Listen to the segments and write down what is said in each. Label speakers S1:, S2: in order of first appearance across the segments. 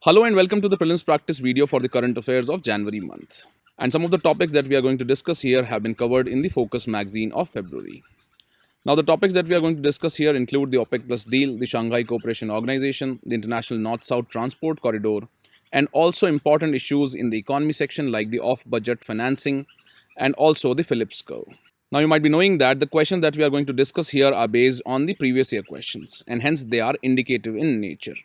S1: Hello and welcome to the Prelims Practice video for the current affairs of January month. And some of the topics that we are going to discuss here have been covered in the Focus magazine of February. Now, the topics that we are going to discuss here include the OPEC Plus deal, the Shanghai Cooperation Organization, the International North-South Transport Corridor, and also important issues in the economy section like the off-budget financing and also the Phillips curve. Now, you might be knowing that the questions that we are going to discuss here are based on the previous year questions, and hence they are indicative in nature.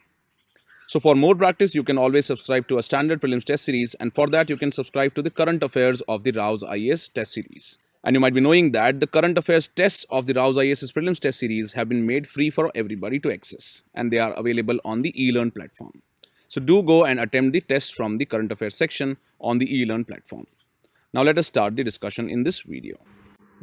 S1: So for more practice, you can always subscribe to a standard prelims test series, and for that you can subscribe to the current affairs of the Raus IAS test series. And you might be knowing that the current affairs tests of the Raus IAS prelims test series have been made free for everybody to access, and they are available on the eLearn platform. So do go and attempt the test from the current affairs section on the eLearn platform. Now let us start the discussion in this video.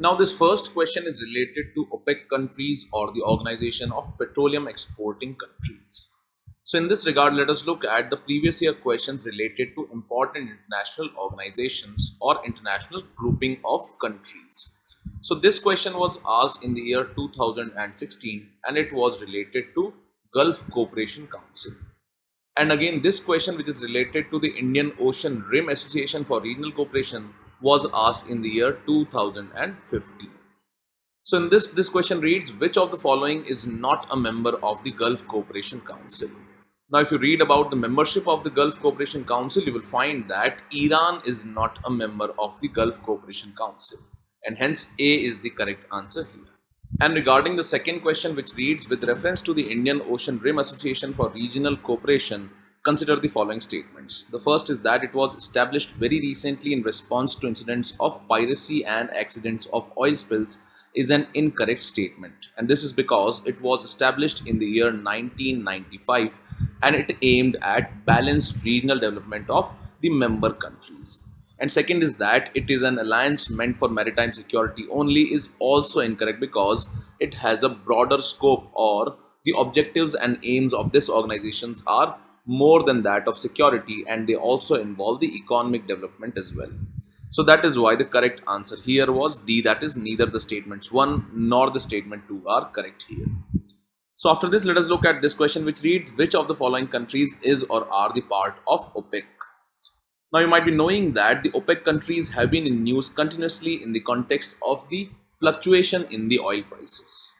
S1: Now this first question is related to OPEC countries, or the Organization of Petroleum Exporting Countries. So in this regard, let us look at the previous year questions related to important international organizations or international grouping of countries. So this question was asked in the year 2016 and it was related to Gulf Cooperation Council. And again, this question, which is related to the Indian Ocean Rim Association for Regional Cooperation, was asked in the year 2015. So in this question reads, which of the following is not a member of the Gulf Cooperation Council? Now, if you read about the membership of the Gulf Cooperation Council, you will find that Iran is not a member of the Gulf Cooperation Council, and hence A is the correct answer here. And regarding the second question, which reads, with reference to the Indian Ocean Rim Association for Regional Cooperation, consider the following statements. The first is that it was established very recently in response to incidents of piracy and accidents of oil spills is an incorrect statement, and this is because it was established in the year 1995 and it aimed at balanced regional development of the member countries. And second is that it is an alliance meant for maritime security only is also incorrect because it has a broader scope, or the objectives and aims of this organizations are more than that of security, and they also involve the economic development as well. So that is why the correct answer here was D, that is neither the statements 1 nor the statement 2 are correct here. So after this, let us look at this question, which reads, which of the following countries is or are the part of OPEC? Now you might be knowing that the OPEC countries have been in news continuously in the context of the fluctuation in the oil prices.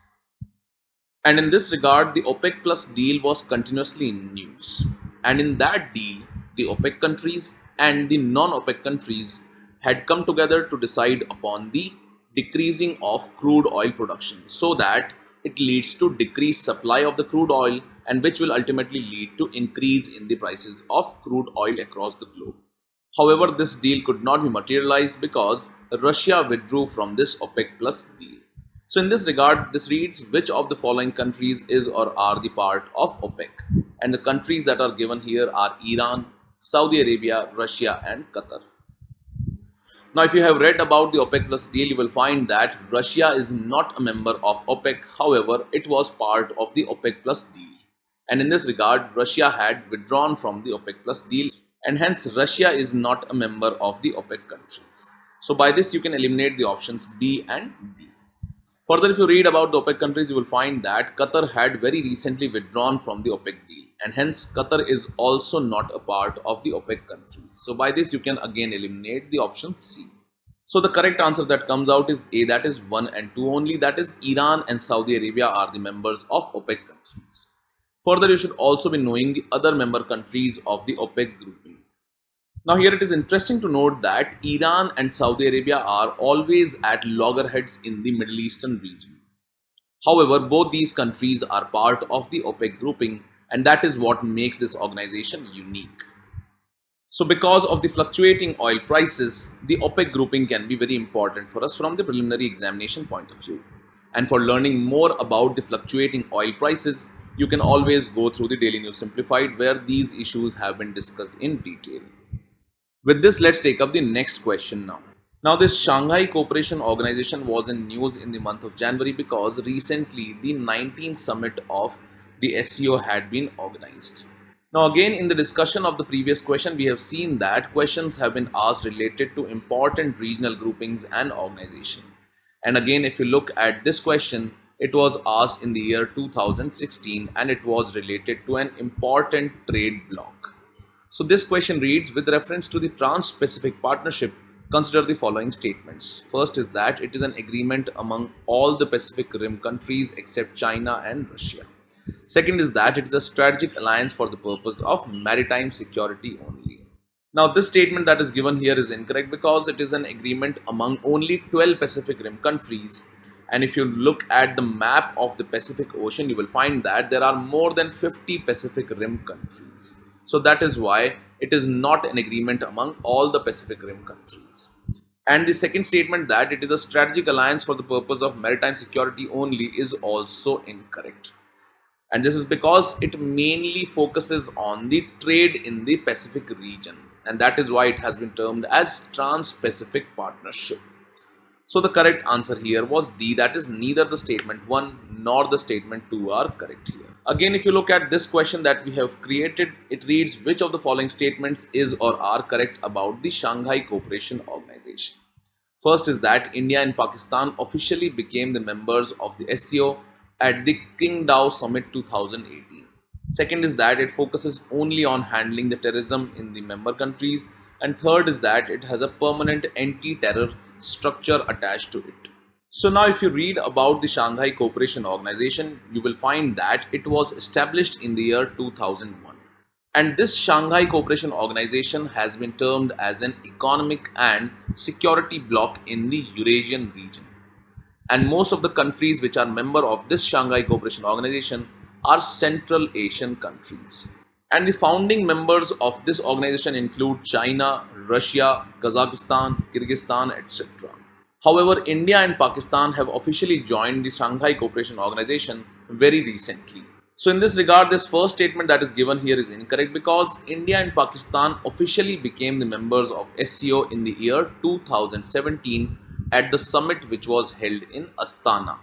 S1: And in this regard, the OPEC Plus deal was continuously in news. And in that deal, the OPEC countries and the non-OPEC countries had come together to decide upon the decreasing of crude oil production so that it leads to decreased supply of the crude oil, and which will ultimately lead to increase in the prices of crude oil across the globe. However, this deal could not be materialized because Russia withdrew from this OPEC Plus deal. So in this regard, this reads, which of the following countries is or are the part of OPEC? And the countries that are given here are Iran, Saudi Arabia, Russia and Qatar. Now, if you have read about the OPEC Plus deal, you will find that Russia is not a member of OPEC. However, it was part of the OPEC Plus deal. And in this regard, Russia had withdrawn from the OPEC Plus deal, and hence Russia is not a member of the OPEC countries. So by this, you can eliminate the options B and D. Further, if you read about the OPEC countries, you will find that Qatar had very recently withdrawn from the OPEC deal, and hence Qatar is also not a part of the OPEC countries. So by this, you can again eliminate the option C. So the correct answer that comes out is A, that is 1 and 2 only, that is Iran and Saudi Arabia are the members of OPEC countries. Further, you should also be knowing the other member countries of the OPEC grouping. Now here it is interesting to note that Iran and Saudi Arabia are always at loggerheads in the Middle Eastern region. However, both these countries are part of the OPEC grouping, and that is what makes this organization unique. So because of the fluctuating oil prices, the OPEC grouping can be very important for us from the preliminary examination point of view. And for learning more about the fluctuating oil prices, you can always go through the Daily News Simplified, where these issues have been discussed in detail. With this, let's take up the next question now. Now, this Shanghai Cooperation Organization was in news in the month of January because recently the 19th summit of the SCO had been organized. Now, again, in the discussion of the previous question, we have seen that questions have been asked related to important regional groupings and organizations. And again, if you look at this question, it was asked in the year 2016 and it was related to an important trade bloc. So this question reads, with reference to the Trans-Pacific Partnership, consider the following statements. First is that it is an agreement among all the Pacific Rim countries except China and Russia. Second is that it is a strategic alliance for the purpose of maritime security only. Now this statement that is given here is incorrect because it is an agreement among only 12 Pacific Rim countries. And if you look at the map of the Pacific Ocean, you will find that there are more than 50 Pacific Rim countries. So that is why it is not an agreement among all the Pacific Rim countries. And the second statement that it is a strategic alliance for the purpose of maritime security only is also incorrect. And this is because it mainly focuses on the trade in the Pacific region. And that is why it has been termed as Trans-Pacific Partnership. So the correct answer here was D, that is neither the statement 1 nor the statement 2 are correct here. Again, if you look at this question that we have created, it reads, which of the following statements is or are correct about the Shanghai Cooperation Organization? First is that India and Pakistan officially became the members of the SCO at the Qingdao Summit 2018. Second is that it focuses only on handling the terrorism in the member countries. And third is that it has a permanent anti-terror structure attached to it. So now if you read about the Shanghai Cooperation Organization, you will find that it was established in the year 2001. And this Shanghai Cooperation Organization has been termed as an economic and security bloc in the Eurasian region. And most of the countries which are member of this Shanghai Cooperation Organization are Central Asian countries. And the founding members of this organization include China, Russia, Kazakhstan, Kyrgyzstan, etc. However, India and Pakistan have officially joined the Shanghai Cooperation Organization very recently. So in this regard, this first statement that is given here is incorrect because India and Pakistan officially became the members of SCO in the year 2017 at the summit which was held in Astana.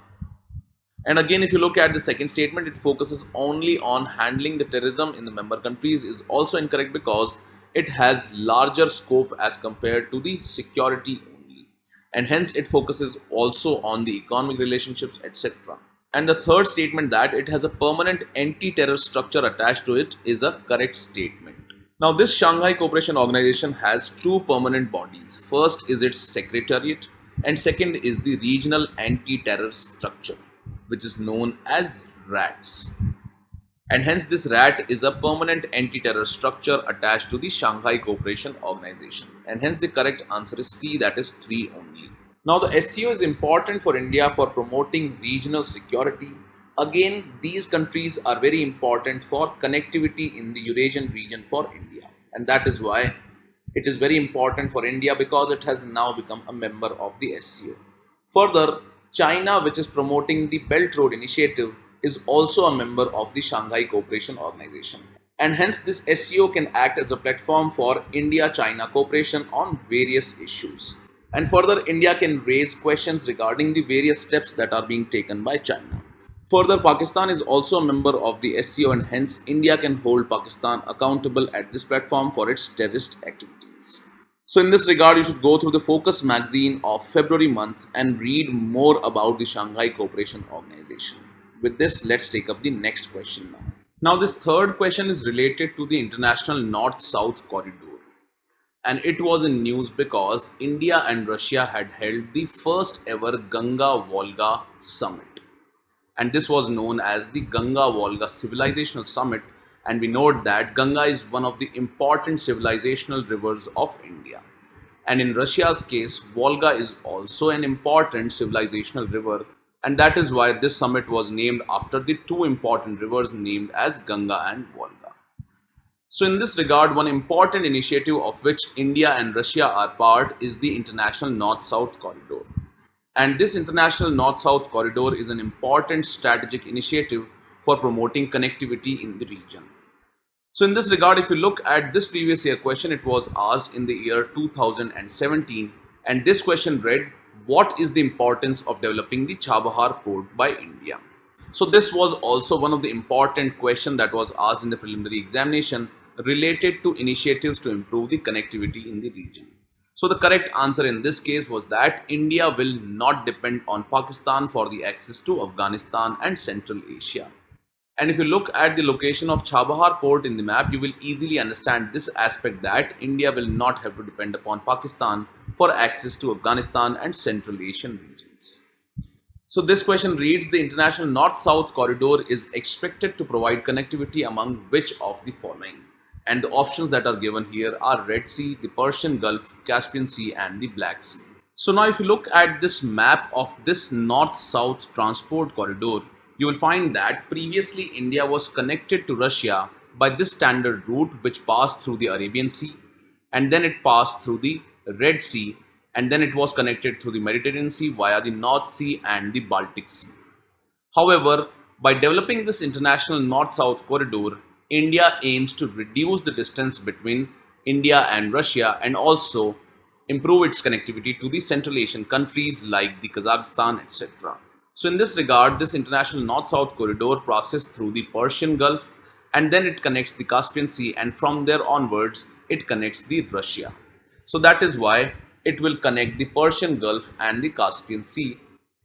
S1: And again, if you look at the second statement, it focuses only on handling the terrorism in the member countries is also incorrect because it has larger scope as compared to the security only. And hence it focuses also on the economic relationships, etc. And the third statement that it has a permanent anti-terror structure attached to it is a correct statement. Now this Shanghai Cooperation Organization has two permanent bodies. First is its secretariat and second is the Regional Anti-Terror Structure, which is known as RATS. And hence this RAT is a permanent anti-terror structure attached to the Shanghai Cooperation Organization. And hence the correct answer is C, that is 3 only. Now the SCO is important for India for promoting regional security. Again, these countries are very important for connectivity in the Eurasian region for India. And that is why it is very important for India because it has now become a member of the SCO. Further, China, which is promoting the Belt Road Initiative, is also a member of the Shanghai Cooperation Organization. And hence this SCO can act as a platform for India-China cooperation on various issues. And further, India can raise questions regarding the various steps that are being taken by China. Further, Pakistan is also a member of the SCO and hence India can hold Pakistan accountable at this platform for its terrorist activities. So in this regard, you should go through the Focus magazine of February month and read more about the Shanghai Cooperation Organization. With this, let's take up the next question now. Now this third question is related to the international North-South corridor. And it was in news because India and Russia had held the first ever Ganga-Volga summit. And this was known as the Ganga-Volga Civilizational Summit. And we note that Ganga is one of the important civilizational rivers of India. And in Russia's case, Volga is also an important civilizational river. And that is why this summit was named after the two important rivers named as Ganga and Volga. So in this regard, one important initiative of which India and Russia are part is the International North-South Corridor. And this International North-South Corridor is an important strategic initiative for promoting connectivity in the region. So in this regard, if you look at this previous year question, it was asked in the year 2017. And this question read, what is the importance of developing the Chabahar port by India? So this was also one of the important questions that was asked in the preliminary examination related to initiatives to improve the connectivity in the region. So the correct answer in this case was that India will not depend on Pakistan for the access to Afghanistan and Central Asia. And if you look at the location of Chabahar port in the map, you will easily understand this aspect that India will not have to depend upon Pakistan for access to Afghanistan and Central Asian regions. So this question reads, the international north-south corridor is expected to provide connectivity among which of the following? And the options that are given here are Red Sea, the Persian Gulf, Caspian Sea and the Black Sea. So now if you look at this map of this north-south transport corridor, you will find that previously India was connected to Russia by this standard route which passed through the Arabian Sea, and then it passed through the Red Sea, and then it was connected through the Mediterranean Sea via the North Sea and the Baltic Sea. However, by developing this international north-south corridor, India aims to reduce the distance between India and Russia and also improve its connectivity to the Central Asian countries like the Kazakhstan, etc. So in this regard, this international north-south corridor passes through the Persian Gulf and then it connects the Caspian Sea, and from there onwards it connects the Russia. So that is why it will connect the Persian Gulf and the Caspian Sea,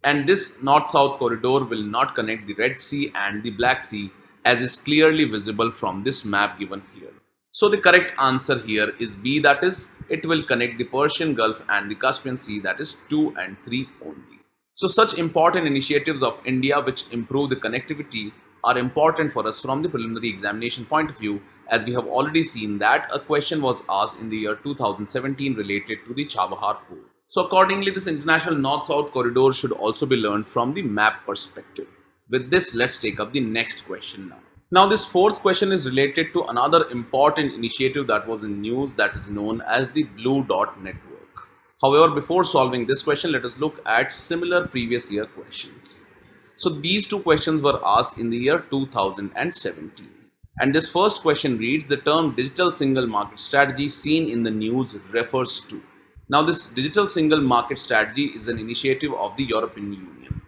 S1: and this north-south corridor will not connect the Red Sea and the Black Sea, as is clearly visible from this map given here. So the correct answer here is B, that is, it will connect the Persian Gulf and the Caspian Sea, that is 2 and 3 only. So such important initiatives of India which improve the connectivity are important for us from the preliminary examination point of view, as we have already seen that a question was asked in the year 2017 related to the Chabahar port. So accordingly, this international north-south corridor should also be learned from the map perspective. With this, let's take up the next question now. Now, this fourth question is related to another important initiative that was in news, that is known as the Blue Dot Network. However, before solving this question, let us look at similar previous year questions. So these two questions were asked in the year 2017. And this first question reads, the term digital single market strategy seen in the news refers to. Now, this digital single market strategy is an initiative of the European Union,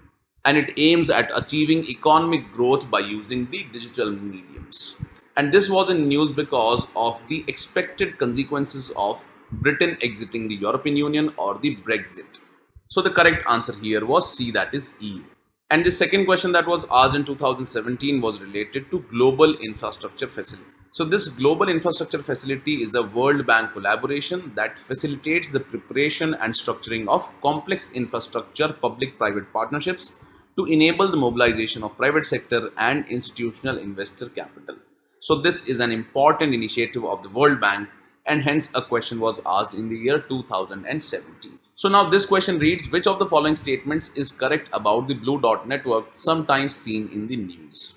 S1: and it aims at achieving economic growth by using the digital mediums. And this was in news because of the expected consequences of Britain exiting the European Union, or the Brexit. So the correct answer here was C, that is EU. And the second question that was asked in 2017 was related to Global Infrastructure Facility. So this Global Infrastructure Facility is a World Bank collaboration that facilitates the preparation and structuring of complex infrastructure public-private partnerships to enable the mobilization of private sector and institutional investor capital. So this is an important initiative of the World Bank, and hence a question was asked in the year 2017. So now this question reads, which of the following statements is correct about the Blue Dot Network sometimes seen in the news?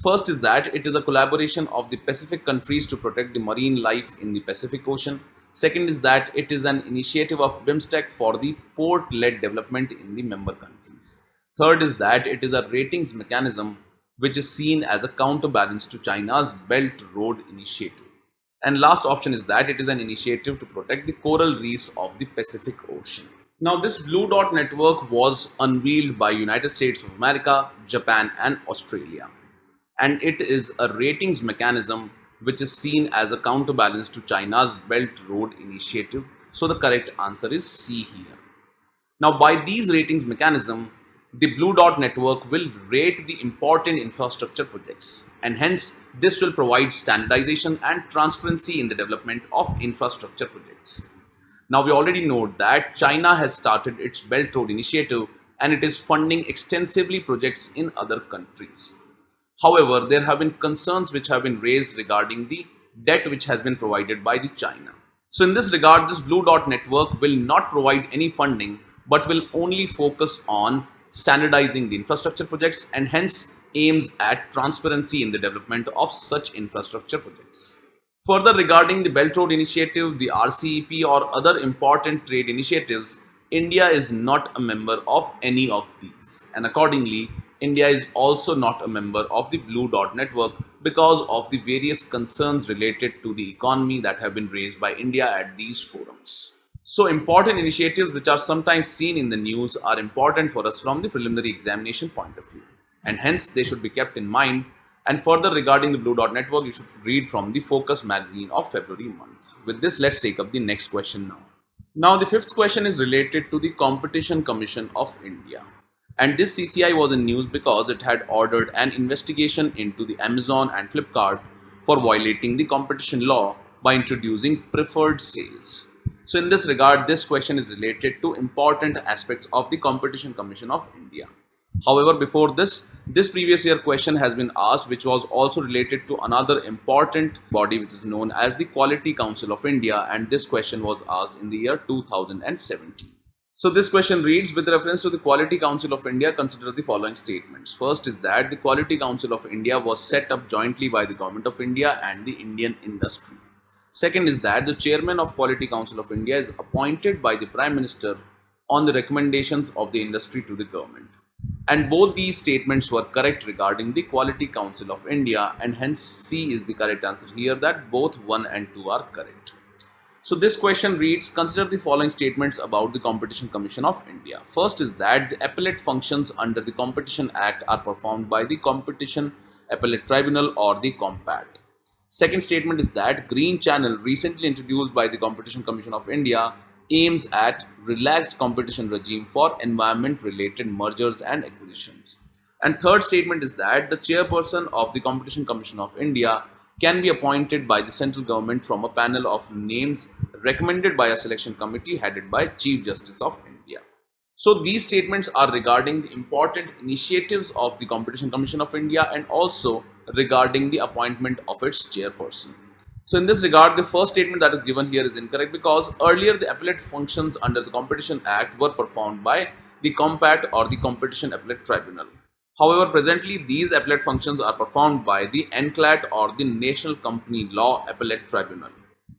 S1: First is that it is a collaboration of the Pacific countries to protect the marine life in the Pacific Ocean. Second is that it is an initiative of BIMSTEC for the port-led development in the member countries. Third is that it is a ratings mechanism which is seen as a counterbalance to China's Belt Road Initiative. And last option is that it is an initiative to protect the coral reefs of the Pacific Ocean. Now, this Blue Dot Network was unveiled by United States of America, Japan and Australia. And it is a ratings mechanism which is seen as a counterbalance to China's Belt Road Initiative. So the correct answer is C here. Now, by these ratings mechanism, the Blue Dot Network will rate the important infrastructure projects, and hence this will provide standardization and transparency in the development of infrastructure projects. Now, we already know that China has started its Belt Road Initiative and it is funding extensively projects in other countries. However, there have been concerns which have been raised regarding the debt which has been provided by the China. So in this regard, this Blue Dot Network will not provide any funding but will only focus on standardizing the infrastructure projects, and hence aims at transparency in the development of such infrastructure projects. Further, regarding the Belt Road Initiative, the RCEP or other important trade initiatives, India is not a member of any of these, and accordingly, India is also not a member of the Blue Dot Network because of the various concerns related to the economy that have been raised by India at these forums. So important initiatives which are sometimes seen in the news are important for us from the preliminary examination point of view, and hence they should be kept in mind. And further, regarding the Blue Dot Network, you should read from the Focus magazine of February month. With this, let's take up the next question now. Now, the fifth question is related to the Competition Commission of India. And this CCI was in news because it had ordered an investigation into the Amazon and Flipkart for violating the competition law by introducing preferred sales. So, in this regard, this question is related to important aspects of the Competition Commission of India. However, before this previous year question has been asked, which was also related to another important body which is known as the Quality Council of India, and this question was asked in the year 2017. So this question reads, with reference to the Quality Council of India, consider the following statements. First is that the Quality Council of India was set up jointly by the Government of India and the Indian industry. Second is that the chairman of Quality Council of India is appointed by the Prime Minister on the recommendations of the industry to the government. And both these statements were correct regarding the Quality Council of India, and hence C is the correct answer here, that both 1 and 2 are correct. So this question reads, consider the following statements about the Competition Commission of India. First is that the appellate functions under the Competition Act are performed by the Competition Appellate Tribunal or the COMPAT. Second statement is that Green Channel, recently introduced by the Competition Commission of India, aims at relaxed competition regime for environment related mergers and acquisitions. And third statement is that the chairperson of the Competition Commission of India can be appointed by the central government from a panel of names recommended by a selection committee headed by Chief Justice of India. So these statements are regarding the important initiatives of the Competition Commission of India and also regarding the appointment of its chairperson. So in this regard, the first statement that is given here is incorrect because earlier the appellate functions under the Competition Act were performed by the COMPAT or the Competition Appellate Tribunal. However, presently these appellate functions are performed by the NCLAT or the National Company Law Appellate Tribunal,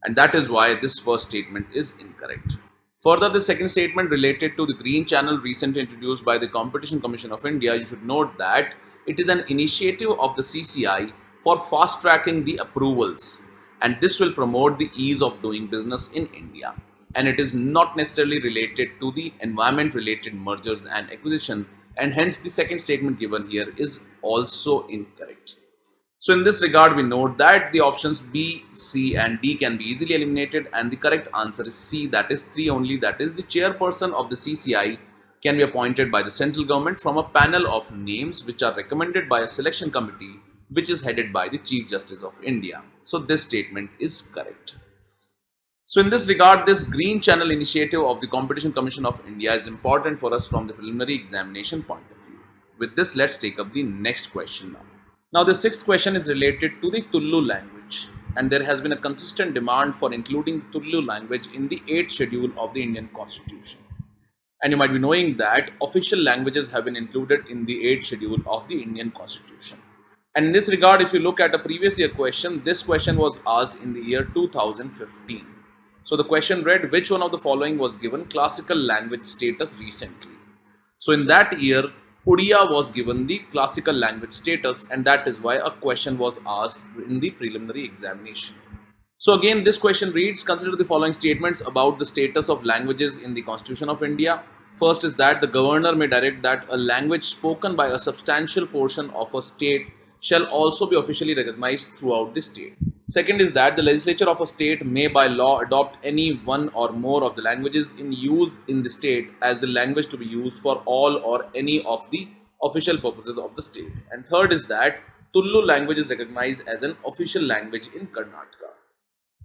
S1: and that is why this first statement is incorrect. Further, the second statement related to the Green Channel recently introduced by the Competition Commission of India, you should note that it is an initiative of the CCI for fast tracking the approvals, and this will promote the ease of doing business in India, and it is not necessarily related to the environment related mergers and acquisition, and hence the second statement given here is also incorrect. So in this regard, we note that the options B, C and D can be easily eliminated, and the correct answer is C, that is 3 only, that is the chairperson of the CCI can be appointed by the central government from a panel of names which are recommended by a selection committee which is headed by the Chief Justice of India. So this statement is correct. So in this regard, this Green Channel initiative of the Competition Commission of India is important for us from the preliminary examination point of view. With this, let's take up the next question now. Now the sixth question is related to the Tulu language, and there has been a consistent demand for including Tulu language in the 8th schedule of the Indian Constitution. And you might be knowing that official languages have been included in the 8th schedule of the Indian Constitution. And in this regard, if you look at a previous year question, this question was asked in the year 2015. So the question read, which one of the following was given classical language status recently? So in that year, Odia was given the classical language status, and that is why a question was asked in the preliminary examination. So again, this question reads, consider the following statements about the status of languages in the Constitution of India. First is that the governor may direct that a language spoken by a substantial portion of a state shall also be officially recognized throughout the state. Second is that the legislature of a state may by law adopt any one or more of the languages in use in the state as the language to be used for all or any of the official purposes of the state. And third is that Tulu language is recognized as an official language in Karnataka.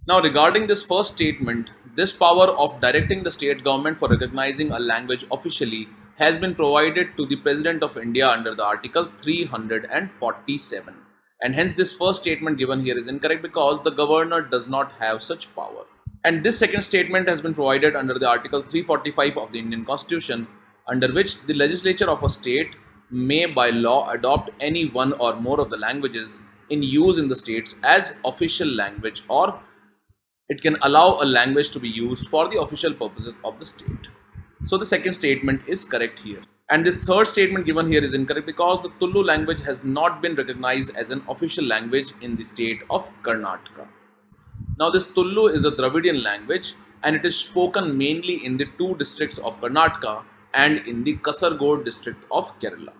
S1: Now regarding this first statement, this power of directing the state government for recognizing a language officially has been provided to the President of India under the Article 347, and hence this first statement given here is incorrect because the governor does not have such power. And this second statement has been provided under the Article 345 of the Indian Constitution, under which the legislature of a state may by law adopt any one or more of the languages in use in the states as official language, or it can allow a language to be used for the official purposes of the state. So the second statement is correct here. And this third statement given here is incorrect because the Tulu language has not been recognized as an official language in the state of Karnataka. Now this Tulu is a Dravidian language, and it is spoken mainly in the 2 districts of Karnataka and in the Kasargod district of Kerala.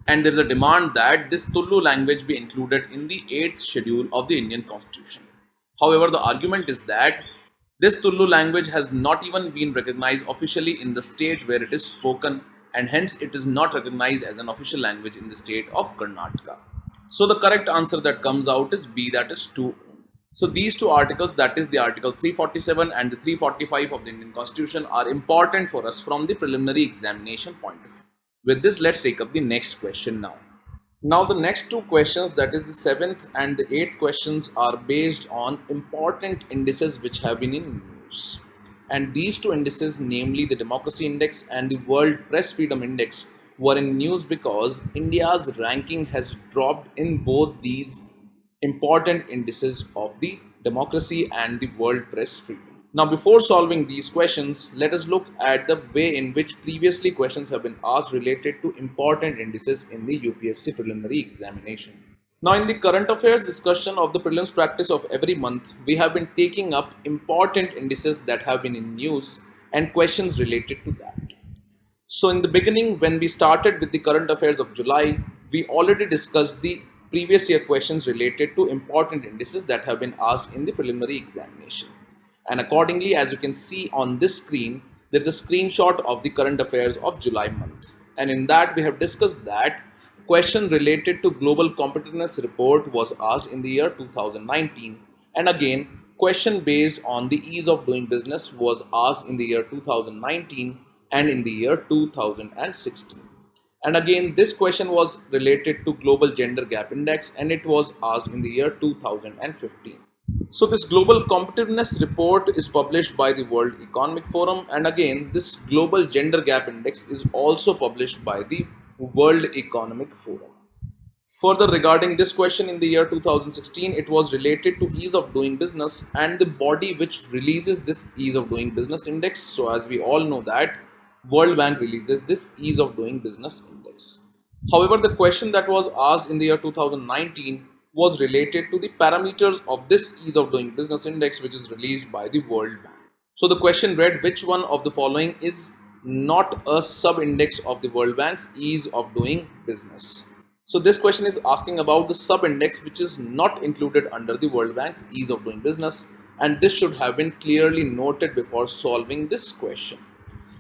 S1: And there is a demand that this Tulu language be included in the 8th schedule of the Indian Constitution. However, the argument is that This Tulu language has not even been recognized officially in the state where it is spoken, and hence it is not recognized as an official language in the state of Karnataka. So the correct answer that comes out is B, that is 2. So these two articles, that is the article 347 and the 345 of the Indian Constitution, are important for us from the preliminary examination point of view. With this, let's take up the next question now. Now the next two questions, that is the 7th and the 8th questions, are based on important indices which have been in news. And these two indices, namely the Democracy Index and the World Press Freedom Index, were in news because India's ranking has dropped in both these important indices of the democracy and the world press freedom. Now, before solving these questions, let us look at the way in which previously questions have been asked related to important indices in the UPSC preliminary examination. Now, in the current affairs discussion of the prelims practice of every month, we have been taking up important indices that have been in news and questions related to that. So, in the beginning, when we started with the current affairs of July, we already discussed the previous year questions related to important indices that have been asked in the preliminary examination. And accordingly, as you can see on this screen, there is a screenshot of the current affairs of July month. And in that, we have discussed that question related to global competitiveness report was asked in the year 2019. And again, question based on the ease of doing business was asked in the year 2019 and in the year 2016. And again, this question was related to global gender gap index and it was asked in the year 2015. So this global competitiveness report is published by the World Economic Forum, and again this global gender gap index is also published by the World Economic Forum. Further, regarding this question in the year 2016, it was related to ease of doing business and the body which releases this ease of doing business index. So as we all know that World Bank releases this ease of doing business index. However, the question that was asked in the year 2019 was related to the parameters of this ease of doing business index which is released by the World Bank. So the question read, which one of the following is not a sub-index of the World Bank's ease of doing business? So this question is asking about the sub-index which is not included under the World Bank's ease of doing business, and this should have been clearly noted before solving this question.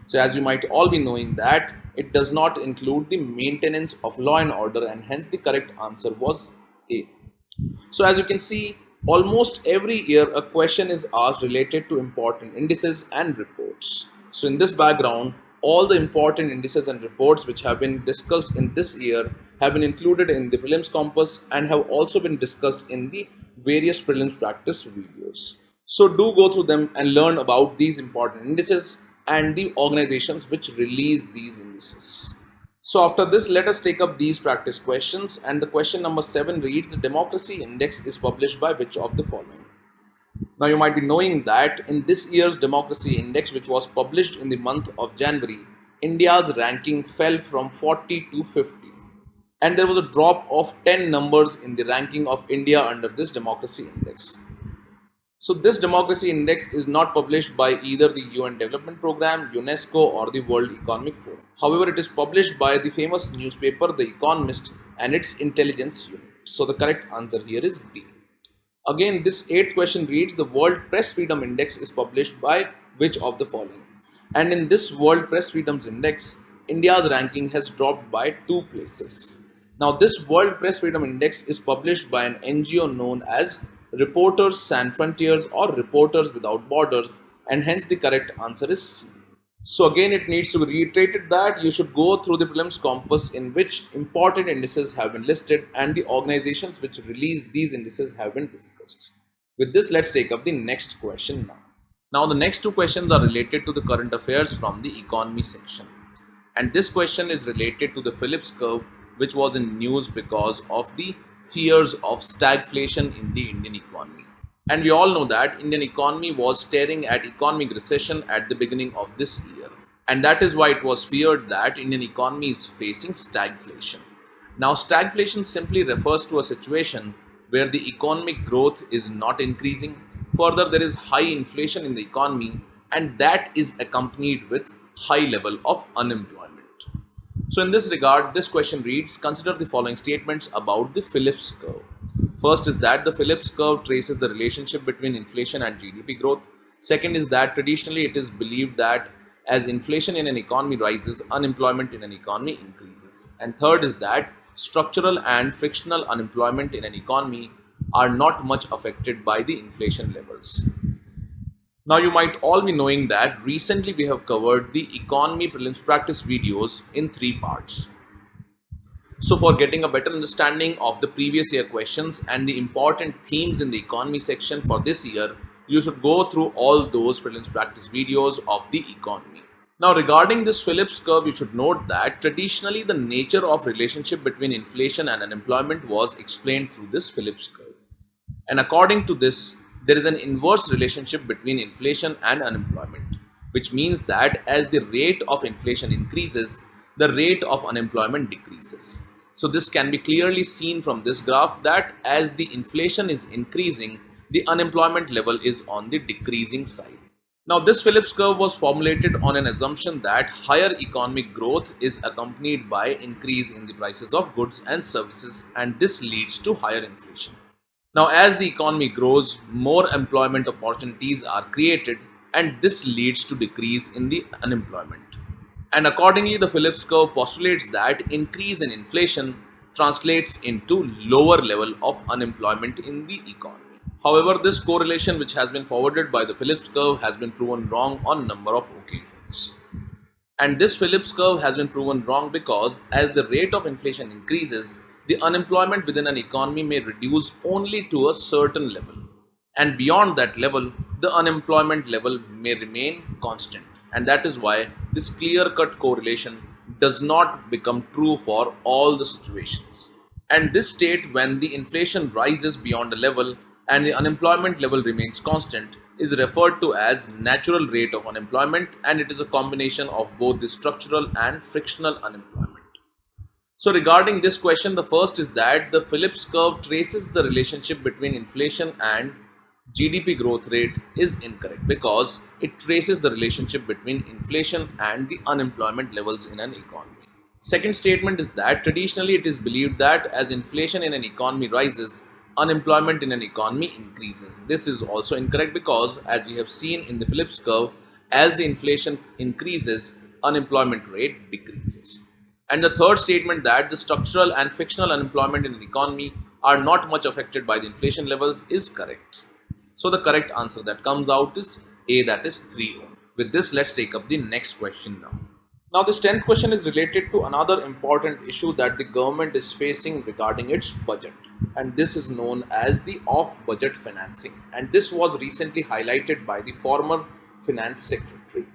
S1: So as you might all be knowing that it does not include the maintenance of law and order, and hence the correct answer was A. So as you can see, almost every year a question is asked related to important indices and reports. So in this background, all the important indices and reports which have been discussed in this year have been included in the prelims compass and have also been discussed in the various prelims practice videos. So do go through them and learn about these important indices and the organizations which release these indices. So after this, let us take up these practice questions, and the question number 7 reads, the Democracy Index is published by which of the following? Now you might be knowing that in this year's Democracy Index, which was published in the month of January, India's ranking fell from 40 to 50, and there was a drop of 10 numbers in the ranking of India under this Democracy Index. So this Democracy Index is not published by either the UN Development Programme, UNESCO or the World Economic Forum. However, it is published by the famous newspaper The Economist and its intelligence unit. So the correct answer here is B. Again, this 8th question reads, the World Press Freedom Index is published by which of the following? And in this World Press Freedoms Index, India's ranking has dropped by 2 places. Now this World Press Freedom Index is published by an NGO known as Reporters Sans Frontiers or Reporters Without Borders, and hence the correct answer is C. So again, it needs to be reiterated that you should go through the prelims compass in which important indices have been listed and the organizations which release these indices have been discussed. With this, let's take up the next question now. Now the next 2 questions are related to the current affairs from the economy section, and this question is related to the Phillips curve which was in news because of the fears of stagflation in the Indian economy. And we all know that Indian economy was staring at economic recession at the beginning of this year. And that is why it was feared that Indian economy is facing stagflation. Now stagflation simply refers to a situation where the economic growth is not increasing. Further, there is high inflation in the economy, and that is accompanied with high level of unemployment. So in this regard, this question reads, consider the following statements about the Phillips curve. First is that the Phillips curve traces the relationship between inflation and GDP growth. Second is that traditionally it is believed that as inflation in an economy rises, unemployment in an economy increases. And third is that structural and frictional unemployment in an economy are not much affected by the inflation levels. Now you might all be knowing that recently we have covered the economy prelims practice videos in 3 parts. So for getting a better understanding of the previous year questions and the important themes in the economy section for this year, you should go through all those prelims practice videos of the economy. Now regarding this Phillips curve, you should note that traditionally the nature of relationship between inflation and unemployment was explained through this Phillips curve. And according to this, there is an inverse relationship between inflation and unemployment, which means that as the rate of inflation increases, the rate of unemployment decreases. So this can be clearly seen from this graph that as the inflation is increasing, the unemployment level is on the decreasing side. Now this Phillips curve was formulated on an assumption that higher economic growth is accompanied by increase in the prices of goods and services, and this leads to higher inflation. Now as the economy grows, more employment opportunities are created, and this leads to decrease in the unemployment. And accordingly, the Phillips curve postulates that increase in inflation translates into lower level of unemployment in the economy. However, this correlation which has been forwarded by the Phillips curve has been proven wrong on number of occasions. And this Phillips curve has been proven wrong because as the rate of inflation increases, the unemployment within an economy may reduce only to a certain level. And beyond that level, the unemployment level may remain constant. And that is why this clear-cut correlation does not become true for all the situations. And this state when the inflation rises beyond a level and the unemployment level remains constant is referred to as natural rate of unemployment, and it is a combination of both the structural and frictional unemployment. So regarding this question, the first is that the Phillips curve traces the relationship between inflation and GDP growth rate is incorrect because it traces the relationship between inflation and the unemployment levels in an economy. Second statement is that traditionally it is believed that as inflation in an economy rises, unemployment in an economy increases. This is also incorrect because as we have seen in the Phillips curve, as the inflation increases, unemployment rate decreases. And the third statement that the structural and frictional unemployment in the economy are not much affected by the inflation levels is correct. So the correct answer that comes out is A, that is 3 ohm. With this, let's take up the next question now. Now this 10th question is related to another important issue that the government is facing regarding its budget, and this is known as the off-budget financing, and this was recently highlighted by the former finance secretary.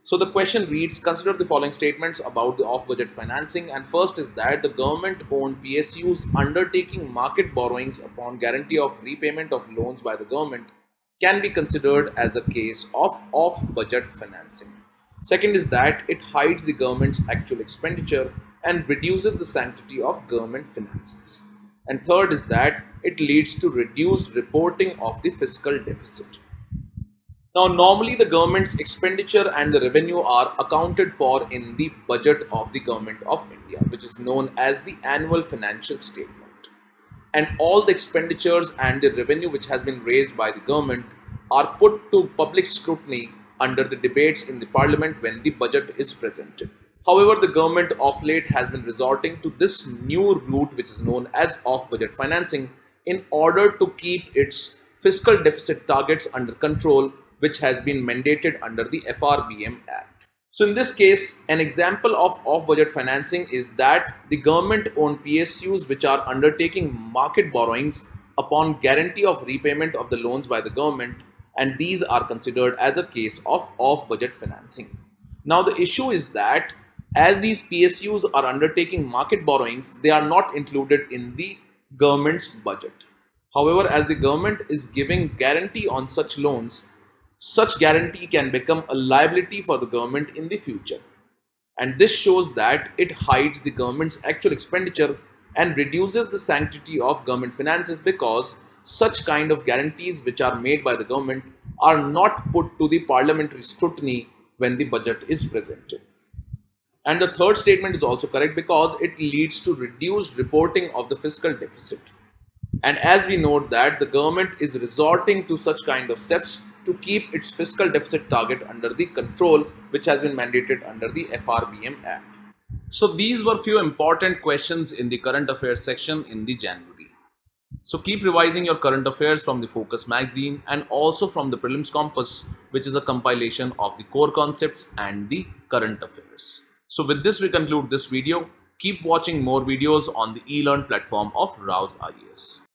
S1: So the question reads, consider the following statements about the off-budget financing, and first is that the government-owned PSUs undertaking market borrowings upon guarantee of repayment of loans by the government can be considered as a case of off-budget financing. Second is that it hides the government's actual expenditure and reduces the sanctity of government finances. And third is that it leads to reduced reporting of the fiscal deficit. Now, normally the government's expenditure and the revenue are accounted for in the budget of the Government of India, which is known as the annual financial statement. And all the expenditures and the revenue which has been raised by the government are put to public scrutiny under the debates in the parliament when the budget is presented. However, the government of late has been resorting to this new route which is known as off-budget financing in order to keep its fiscal deficit targets under control, which has been mandated under the FRBM Act. So in this case, an example of off-budget financing is that the government-owned PSUs which are undertaking market borrowings upon guarantee of repayment of the loans by the government, and these are considered as a case of off-budget financing. Now the issue is that as these PSUs are undertaking market borrowings, they are not included in the government's budget. However, as the government is giving guarantee on such loans, such guarantee can become a liability for the government in the future. And this shows that it hides the government's actual expenditure and reduces the sanctity of government finances because such kind of guarantees which are made by the government are not put to the parliamentary scrutiny when the budget is presented. And the third statement is also correct because it leads to reduced reporting of the fiscal deficit. And as we note that the government is resorting to such kind of steps to keep its fiscal deficit target under the control which has been mandated under the FRBM Act. So these were few important questions in the current affairs section in the January. So keep revising your current affairs from the Focus magazine and also from the Prelims Compass, which is a compilation of the core concepts and the current affairs. So with this we conclude this video. Keep watching more videos on the eLearn platform of Raus IAS.